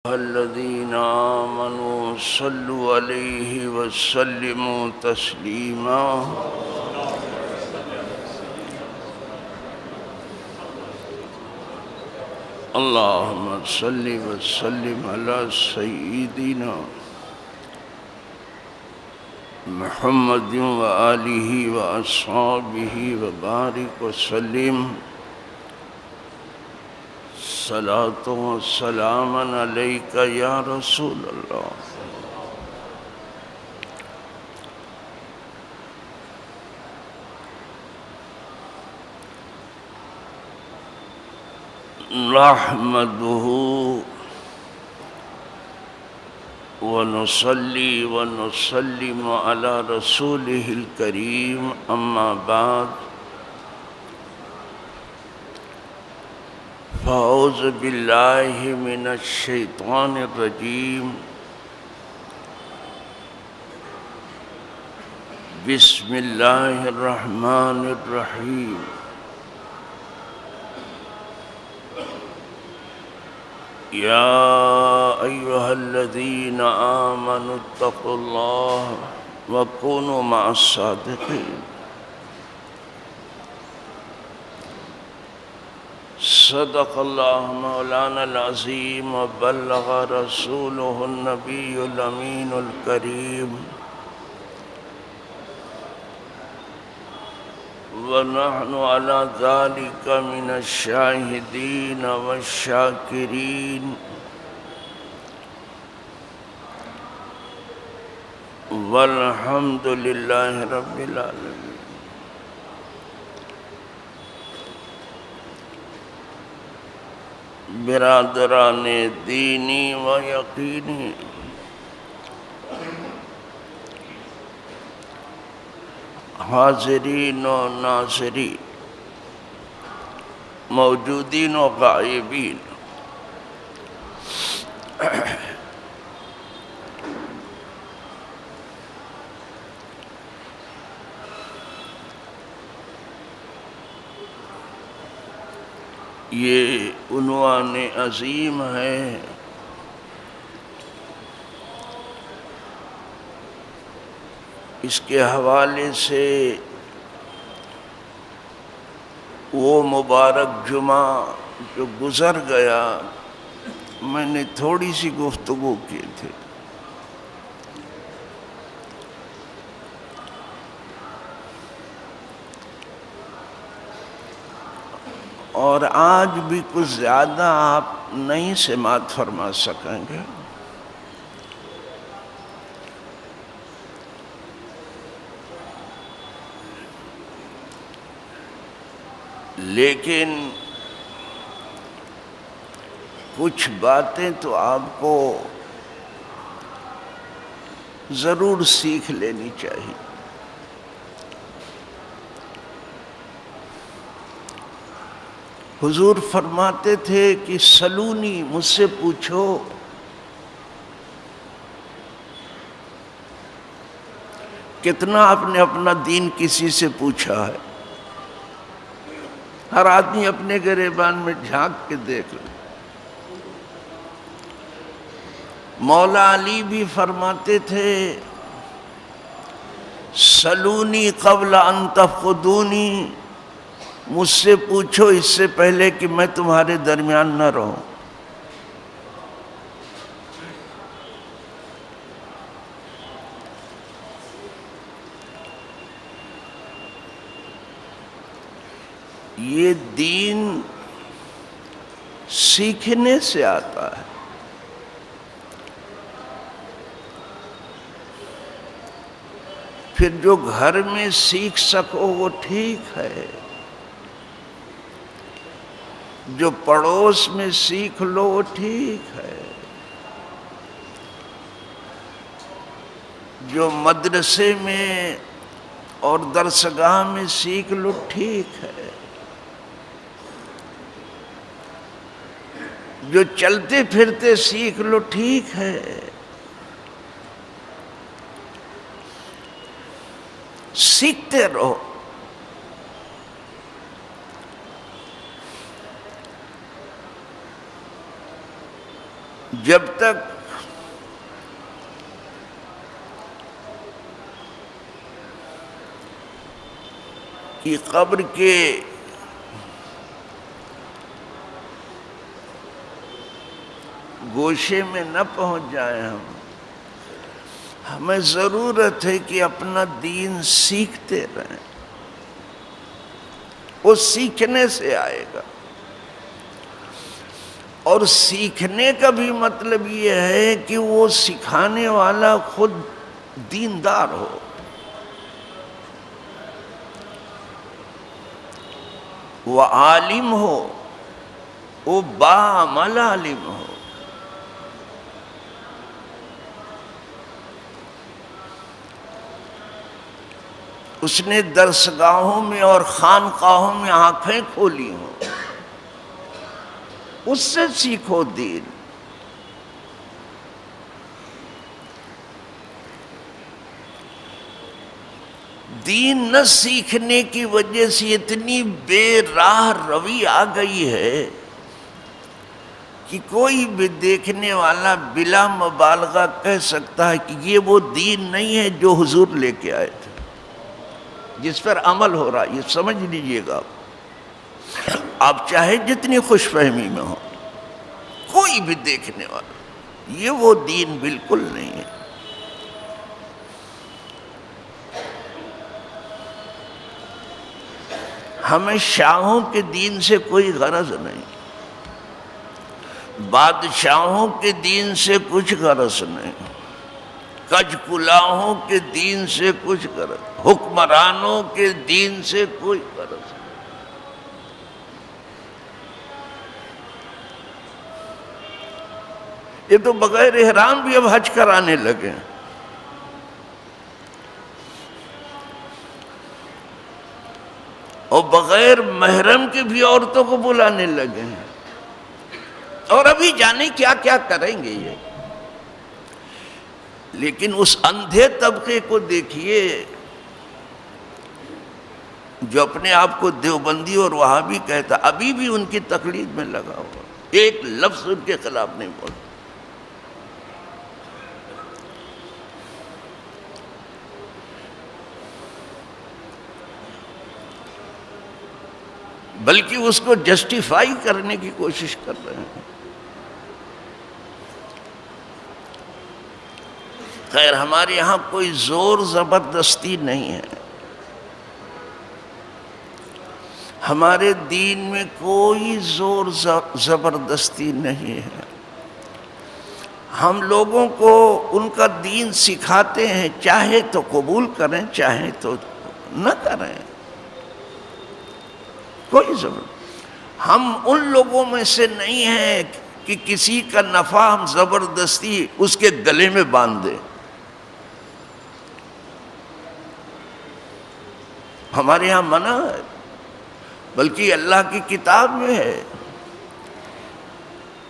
الذين آمنوا صلوا عليه وسلموا تسليما اللهم صل وسلم على سيدنا محمد وآله وأصحابه وبارك وسلم صلاة و سلام علیک یا رسول اللہ. نحمده ونصلي ونسلم على رسوله الكريم اما بعد فاعوذ باللہ من الشیطان الرجیم بسم اللہ الرحمن الرحیم یا ایہا الذین آمنوا اتقوا اللہ وکونوا مع الصادقین. صدق اللہ مولانا العظیم وبلغ رسولہ النبی الامین الکریم ونحن علی ذلک من الشاہدین والشاکرین والحمد للہ رب العالمین. برادران دینی و یقینی، حاضرین و ناظرین، موجودین و غائبین، یہ عنوان عظیم ہے اس کے حوالے سے وہ مبارک جمعہ جو گزر گیا میں نے تھوڑی سی گفتگو کی تھی. اور آج بھی کچھ زیادہ آپ نہیں سماعت فرما سکیں گے، لیکن کچھ باتیں تو آپ کو ضرور سیکھ لینی چاہیے. حضور فرماتے تھے کہ سلونی، مجھ سے پوچھو، کتنا آپ نے اپنا دین کسی سے پوچھا ہے؟ ہر آدمی اپنے گریبان میں جھانک کے دیکھ لے. مولا علی بھی فرماتے تھے سلونی قبل ان تفقدونی، مجھ سے پوچھو اس سے پہلے کہ میں تمہارے درمیان نہ رہوں. یہ دین سیکھنے سے آتا ہے. پھر جو گھر میں سیکھ سکو وہ ٹھیک ہے، جو پڑوس میں سیکھ لو وہ ٹھیک ہے، جو مدرسے میں اور درسگاہ میں سیکھ لو ٹھیک ہے، جو چلتے پھرتے سیکھ لو ٹھیک ہے. سیکھتے رہو. جب تک کہ قبر کے گوشے میں نہ پہنچ جائیں ہمیں ضرورت ہے کہ اپنا دین سیکھتے رہیں. وہ سیکھنے سے آئے گا، اور سیکھنے کا بھی مطلب یہ ہے کہ وہ سکھانے والا خود دیندار ہو. وہ عالم ہو، وہ باعمل عالم ہو. اس نے درسگاہوں میں اور خانقاہوں میں آنکھیں کھولی ہوں. اس سے سیکھو دین. دین نہ سیکھنے کی وجہ سے اتنی بے راہ روی آ گئی ہے کہ کوئی بھی دیکھنے والا بلا مبالغہ کہہ سکتا ہے کہ یہ وہ دین نہیں ہے جو حضور لے کے آئے تھے، جس پر عمل ہو رہا. یہ سمجھ لیجئے گا، آپ چاہے جتنی خوش فہمی میں ہو، کوئی بھی دیکھنے والا، یہ وہ دین بالکل نہیں ہے. ہمیں شاہوں کے دین سے کوئی غرض نہیں، بادشاہوں کے دین سے کچھ غرض نہیں، کج کلاہوں کے دین سے کچھ غرض، حکمرانوں کے دین سے کوئی غرض نہیں. یہ تو بغیر احرام بھی اب حج کرانے لگے ہیں. اور بغیر محرم کے بھی عورتوں کو بلانے لگے ہیں. اور ابھی جانے کیا کیا کریں گے یہ. لیکن اس اندھے طبقے کو دیکھیے جو اپنے آپ کو دیوبندی اور وہابی کہتا، ابھی بھی ان کی تقلید میں لگا ہوا، ایک لفظ ان کے خلاف نہیں بولتا. بلکہ اس کو جسٹیفائی کرنے کی کوشش کر رہے ہیں. خیر، ہمارے یہاں کوئی زور زبردستی نہیں ہے. ہمارے دین میں کوئی زور زبردستی نہیں ہے. ہم لوگوں کو ان کا دین سکھاتے ہیں، چاہے تو قبول کریں چاہے تو نہ کریں، کوئی ضرورت. ہم ان لوگوں میں سے نہیں ہیں کہ کسی کا نفع ہم زبردستی اس کے گلے میں باندھ دیں. ہمارے ہاں منع ہے، بلکہ اللہ کی کتاب میں ہے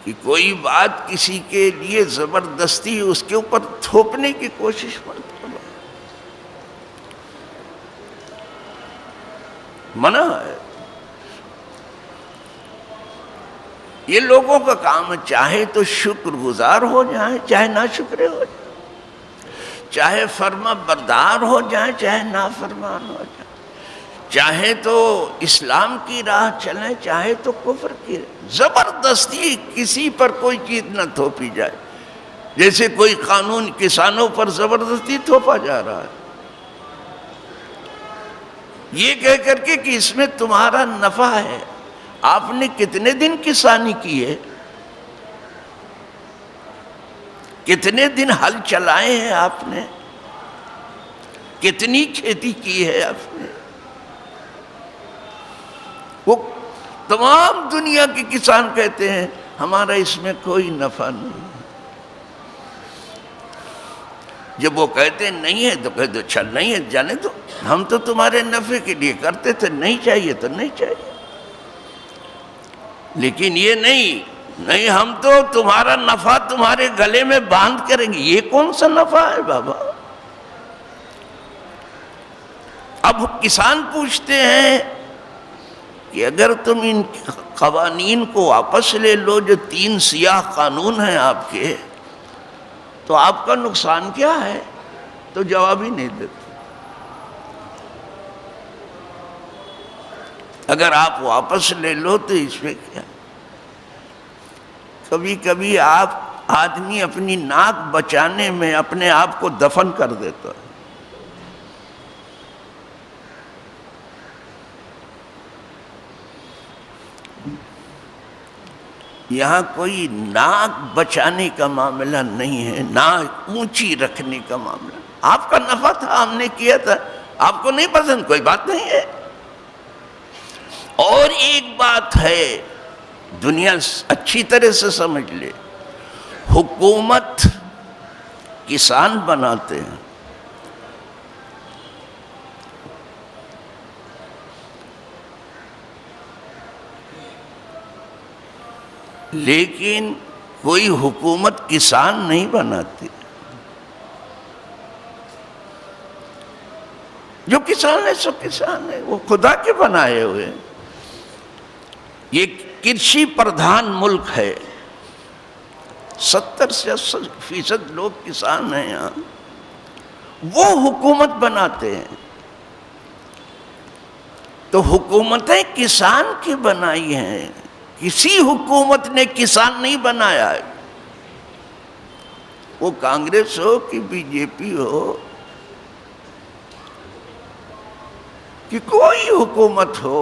کہ کوئی بات کسی کے لیے زبردستی اس کے اوپر تھوپنے کی کوشش مت کرو. منع ہے. یہ لوگوں کا کام ہے، چاہے تو شکر گزار ہو جائیں چاہے نہ شکرے ہو جائیں، چاہے فرما بردار ہو جائیں چاہے نافرمان ہو جائیں، چاہے تو اسلام کی راہ چلیں چاہے تو کفر کی. زبردستی کسی پر کوئی چیز نہ تھوپی جائے. جیسے کوئی قانون کسانوں پر زبردستی تھوپا جا رہا ہے، یہ کہہ کر کے کہ اس میں تمہارا نفع ہے. آپ نے کتنے دن کسانی کی ہے، کتنے دن ہل چلائے ہیں آپ نے، کتنی کھیتی کی ہے آپ نے. وہ تمام دنیا کے کسان کہتے ہیں ہمارا اس میں کوئی نفع نہیں. جب وہ کہتے ہیں نہیں ہے تو کہتے اچھا نہیں ہے، جانے دو، ہم تو تمہارے نفع کے لیے کرتے تھے، نہیں چاہیے تو نہیں چاہیے. لیکن یہ نہیں ہم تو تمہارا نفع تمہارے گلے میں باندھ کریں گے. یہ کون سا نفع ہے بابا؟ اب کسان پوچھتے ہیں کہ اگر تم ان قوانین کو واپس لے لو، جو 3 سیاہ قانون ہیں آپ کے، تو آپ کا نقصان کیا ہے؟ تو جواب ہی نہیں دیتے۔ اگر آپ واپس لے لو تو اس پہ کیا؟ کبھی کبھی آدمی اپنی ناک بچانے میں اپنے آپ کو دفن کر دیتا ہے۔ یہاں کوئی ناک بچانے کا معاملہ نہیں ہے، ناک اونچی رکھنے کا معاملہ۔ آپ کا نفع تھا، ہم نے کیا تھا، آپ کو نہیں پسند، کوئی بات نہیں ہے۔ اور ایک بات ہے، دنیا اچھی طرح سے سمجھ لے، حکومت کسان بناتے ہیں، لیکن کوئی حکومت کسان نہیں بناتی۔ جو کسان ہے سو کسان ہے، وہ خدا کے بنائے ہوئے۔ یہ کرشی پردھان ملک ہے، 70 سے 80% لوگ کسان ہیں یہاں، وہ حکومت بناتے ہیں۔ تو حکومتیں کسان کی بنائی ہیں، کسی حکومت نے کسان نہیں بنایا ہے، وہ کانگریس ہو کہ بی جے پی ہو کہ کوئی حکومت ہو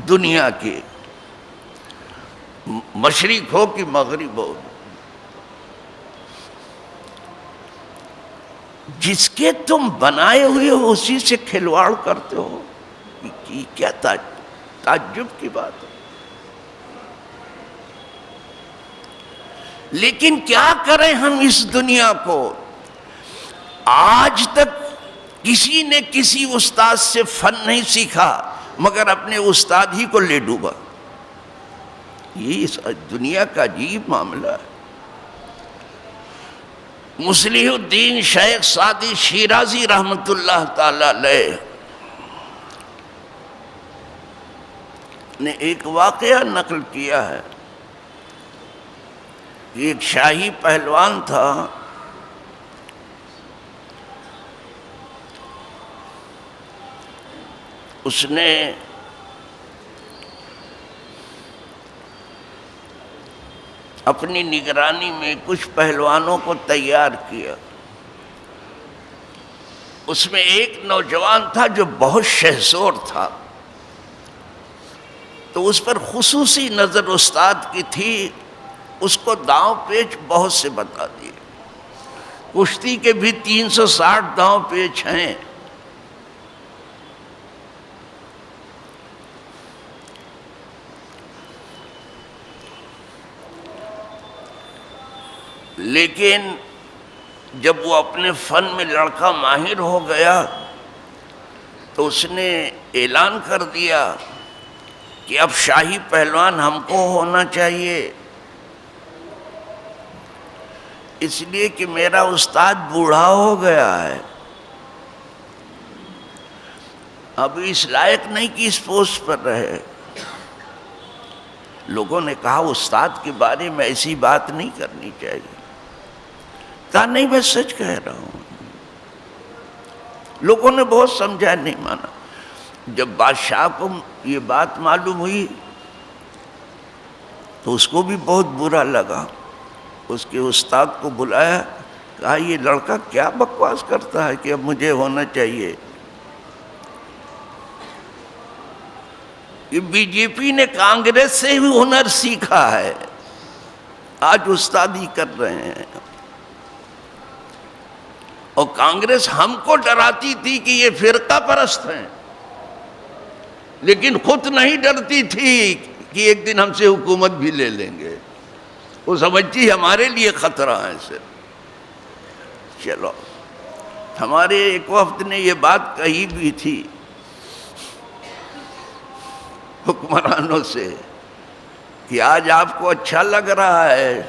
دنیا کی، مشرق ہو کہ مغرب ہو، جس کے تم بنائے ہوئے ہو اسی سے کھلواڑ کرتے ہو، یہ کیا تعجب کی بات ہے۔ لیکن کیا کریں ہم اس دنیا کو؟ آج تک کسی نے کسی استاد سے فن نہیں سیکھا مگر اپنے استاد ہی کو لے ڈوبا۔ یہ اس دنیا کا عجیب معاملہ ہے۔ مصلح الدین شیخ سعدی شیرازی رحمت اللہ تعالی علیہ نے ایک واقعہ نقل کیا ہے کہ ایک شاہی پہلوان تھا، اس نے اپنی نگرانی میں کچھ پہلوانوں کو تیار کیا۔ اس میں ایک نوجوان تھا جو بہت شہزور تھا، تو اس پر خصوصی نظر استاد کی تھی، اس کو داؤں پیچ بہت سے بتا دیے۔ کشتی کے بھی 360 داؤں پیچ ہیں۔ لیکن جب وہ اپنے فن میں لڑکا ماہر ہو گیا تو اس نے اعلان کر دیا کہ اب شاہی پہلوان ہم کو ہونا چاہیے، اس لیے کہ میرا استاد بوڑھا ہو گیا ہے، اب اس لائق نہیں کہ اس پوسٹ پر رہے۔ لوگوں نے کہا استاد کے بارے میں ایسی بات نہیں کرنی چاہیے۔ کہا نہیں، میں سچ کہہ رہا ہوں۔ لوگوں نے بہت سمجھا، نہیں مانا۔ جب بادشاہ کو یہ بات معلوم ہوئی تو اس کو بھی بہت برا لگا، اس کے استاد کو بلایا، کہا یہ لڑکا کیا بکواس کرتا ہے کہ اب مجھے ہونا چاہیے۔ یہ بی جے پی نے کانگریس سے بھی ہنر سیکھا ہے، آج استادی کر رہے ہیں۔ اور کانگریس ہم کو ڈراتی تھی کہ یہ فرقہ پرست ہیں، لیکن خود نہیں ڈرتی تھی کہ ایک دن ہم سے حکومت بھی لے لیں گے، وہ سمجھتی ہمارے لیے خطرہ ہے صرف۔ چلو، ہمارے ایک وفد نے یہ بات کہی بھی تھی حکمرانوں سے کہ آج آپ کو اچھا لگ رہا ہے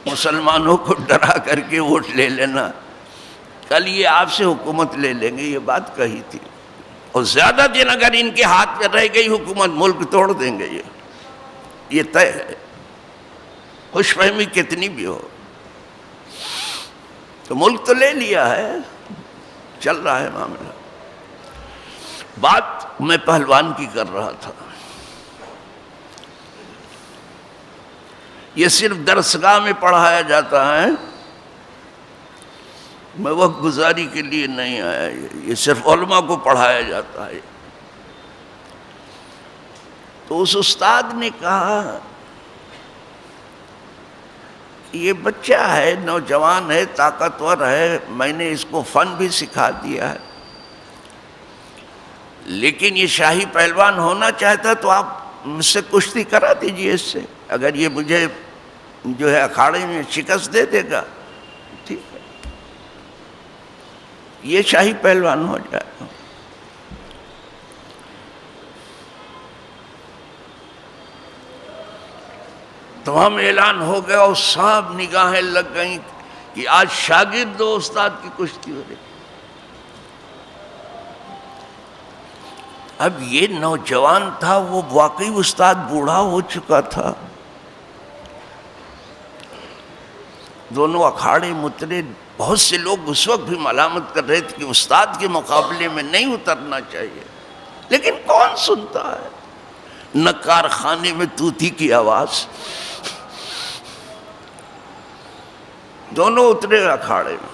مسلمانوں کو ڈرا کر کے ووٹ لے لینا، کل یہ آپ سے حکومت لے لیں گے، یہ بات کہی تھی۔ اور زیادہ دن اگر ان کے ہاتھ میں رہ گئی حکومت، ملک توڑ دیں گے۔ یہ طے ہے، خوش فہمی کتنی بھی ہو۔ تو ملک تو لے لیا ہے، چل رہا ہے معاملہ۔ بات میں پہلوان کی کر رہا تھا، یہ صرف درسگاہ میں پڑھایا جاتا ہے، میں وقت گزاری کے لیے نہیں آیا، یہ صرف علماء کو پڑھایا جاتا ہے۔ تو اس استاد نے کہا کہ یہ بچہ ہے، نوجوان ہے، طاقتور ہے، میں نے اس کو فن بھی سکھا دیا ہے، لیکن یہ شاہی پہلوان ہونا چاہتا تو آپ مجھ سے کشتی کرا دیجئے اس سے، اگر یہ مجھے جو ہے اکھاڑے میں شکست دے دے گا ٹھیک ہے، یہ شاہی پہلوان ہو جائے گا۔ تمام اعلان ہو گیا اور سب نگاہیں لگ گئیں کہ آج شاگرد و استاد کی کشتی ہو رہی۔ اب یہ نوجوان تھا، وہ واقعی استاد بوڑھا ہو چکا تھا، دونوں اکھاڑے مترے، بہت سے لوگ اس وقت بھی ملامت کر رہے تھے کہ استاد کے مقابلے میں نہیں اترنا چاہیے، لیکن کون سنتا ہے؟ نہ کارخانے میں طوطی کی آواز، دونوں اترے اکھاڑے میں۔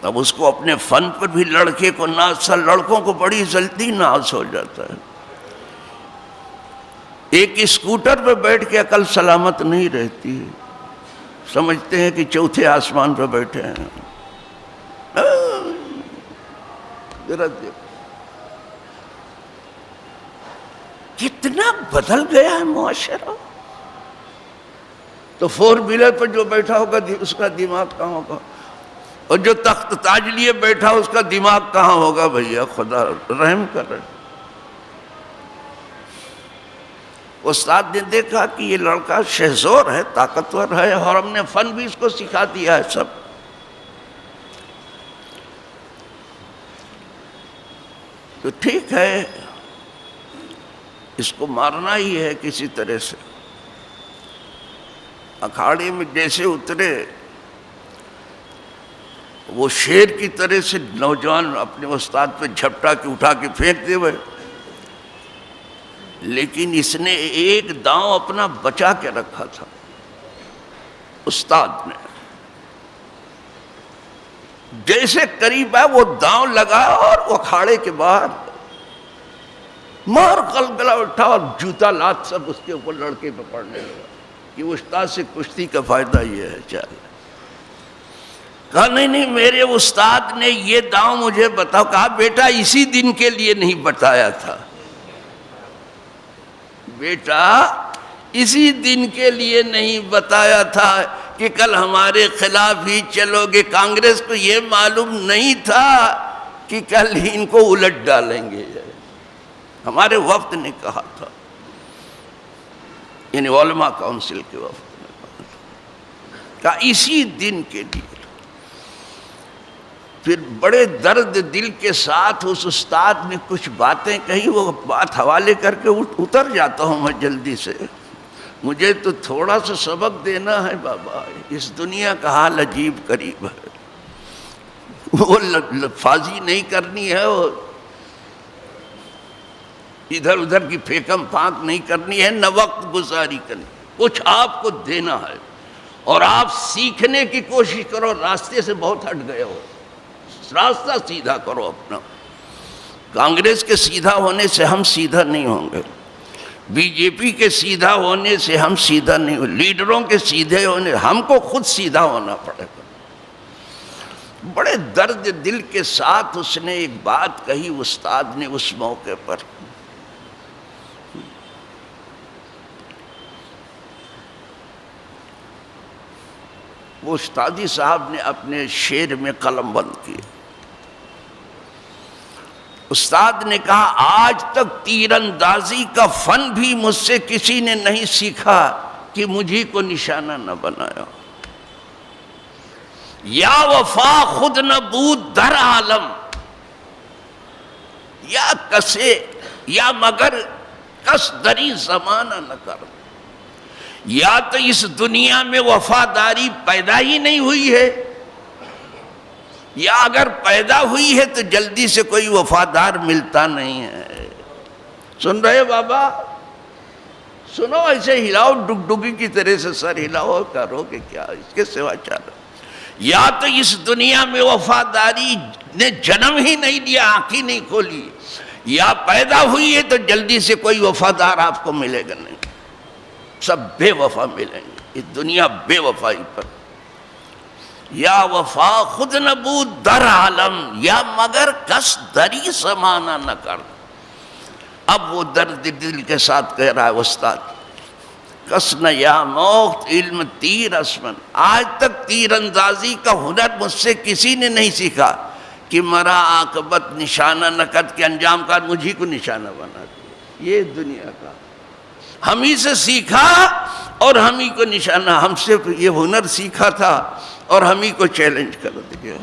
اب اس کو اپنے فن پر بھی لڑکے کو ناز تھا، لڑکوں کو بڑی جلدی ناز ہو جاتا ہے، ایک اسکوٹر پہ بیٹھ کے عقل سلامت نہیں رہتی، سمجھتے ہیں کہ چوتھے آسمان پہ بیٹھے ہیں۔ کتنا بدل گیا ہے معاشرہ۔ تو فور ویلر پر جو بیٹھا ہوگا اس کا دماغ کہاں ہوگا، اور جو تخت تاج لیے بیٹھا اس کا دماغ کہاں ہوگا؟ بھیا خدا رحم کر رہے۔ استاد نے دیکھا کہ یہ لڑکا شہزور ہے، طاقتور ہے، اور ہم نے فن بھی اس کو سکھا دیا ہے سب، تو ٹھیک ہے اس کو مارنا ہی ہے کسی طرح سے۔ اکھاڑے میں جیسے اترے، وہ شیر کی طرح سے نوجوان اپنے استاد پہ جھپٹا کے اٹھا کے پھینک دے ہوئے، لیکن اس نے ایک داؤں اپنا بچا کے رکھا تھا استاد نے، جیسے قریب ہے وہ داؤں لگا اور وہ اکھاڑے کے باہر مار گلگلا اٹھا اور جوتا لات سب اس کے اوپر لڑکے پہ پڑنے لگا کہ استاد سے کشتی کا فائدہ یہ ہے۔ چاہیے کہا نہیں میرے استاد نے یہ داؤں مجھے بتاؤ، کہا بیٹا اسی دن کے لیے نہیں بتایا تھا، بیٹا اسی دن کے لیے نہیں بتایا تھا کہ کل ہمارے خلاف ہی چلو گے، کانگریس کو یہ معلوم نہیں تھا کہ کل ہی ان کو الٹ ڈالیں گے، ہمارے وفد نے کہا تھا، یعنی علماء کونسل کے وفد نے کہا اسی دن کے لیے۔ پھر بڑے درد دل کے ساتھ اس استاد نے کچھ باتیں کہی، وہ بات حوالے کر کے اتر جاتا ہوں میں جلدی سے، مجھے تو تھوڑا سا سبق دینا ہے بابا، اس دنیا کا حال عجیب قریب ہے، وہ لفاظی نہیں کرنی ہے، اور ادھر ادھر کی پھیکم پھانک نہیں کرنی ہے، نہ وقت گزاری کرنی، کچھ آپ کو دینا ہے، اور آپ سیکھنے کی کوشش کرو، راستے سے بہت ہٹ گئے ہو، راستہ سیدھا کرو اپنا۔ کانگریس کے سیدھا ہونے سے ہم سیدھا نہیں ہوں گے، بی جے پی کے سیدھا ہونے سے ہم سیدھا نہیں ہوں، لیڈروں کے سیدھے ہونے، ہم کو خود سیدھا ہونا پڑے گا۔ بڑے درد دل کے ساتھ اس نے ایک بات کہی استاد نے اس موقع پر، وہ استادی صاحب نے اپنے شعر میں قلم بند کیے۔ استاد نے کہا آج تک تیر اندازی کا فن بھی مجھ سے کسی نے نہیں سیکھا کہ مجھے کو نشانہ نہ بنایا، یا وفا خود نہ بود در عالم، یا کسے یا مگر کس دری زمانہ نہ کر، یا تو اس دنیا میں وفاداری پیدا ہی نہیں ہوئی ہے، یا اگر پیدا ہوئی ہے تو جلدی سے کوئی وفادار ملتا نہیں ہے۔ سن رہے بابا؟ سنو، ایسے ہلاؤ ڈگ ڈگی کی طرح سے سر ہلاؤ، کرو کہ کیا اس کے سوا چاہو۔ یا تو اس دنیا میں وفاداری نے جنم ہی نہیں لیا، آنکھ ہی نہیں کھولی، یا پیدا ہوئی ہے تو جلدی سے کوئی وفادار آپ کو ملے گا نہیں، سب بے وفا ملیں گے، اس دنیا بے وفائی پر۔ یا وفا خود نبود در عالم، یا مگر کس دری زمانہ نہ کر۔ اب وہ درد دل کے ساتھ کہہ رہا ہے استاد، کس نہ یا موت علم تیر اسمن، آج تک تیر اندازی کا ہنر مجھ سے کسی نے نہیں سیکھا کہ مرا عاقبت نشانہ نکت کے انجام کا مجھے کو نشانہ بنا دیا۔ یہ دنیا کا ہم ہی سے سیکھا اور ہم ہی کو نشانہ، ہم سے یہ ہنر سیکھا تھا اور ہم ہی کو چیلنج کر دیا۔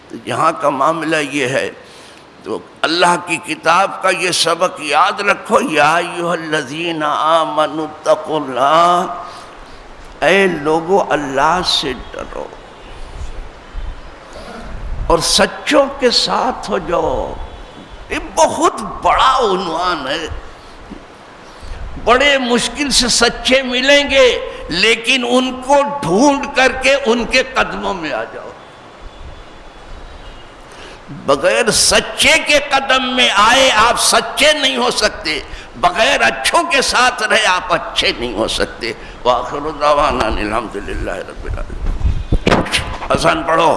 تو یہاں کا معاملہ یہ ہے، تو اللہ کی کتاب کا یہ سبق یاد رکھو، یا ایھا الذین آمنوا اتقوا اللہ، اے لوگو اللہ سے ڈرو اور سچوں کے ساتھ ہو جاؤ۔ یہ بہت بڑا عنوان ہے، بڑے مشکل سے سچے ملیں گے، لیکن ان کو ڈھونڈ کر کے ان کے قدموں میں آ جاؤ۔ بغیر سچے کے قدم میں آئے آپ سچے نہیں ہو سکتے، بغیر اچھوں کے ساتھ رہے آپ اچھے نہیں ہو سکتے۔ وآخر دعوانا الحمدللہ رب العالمین۔ اذان پڑھو۔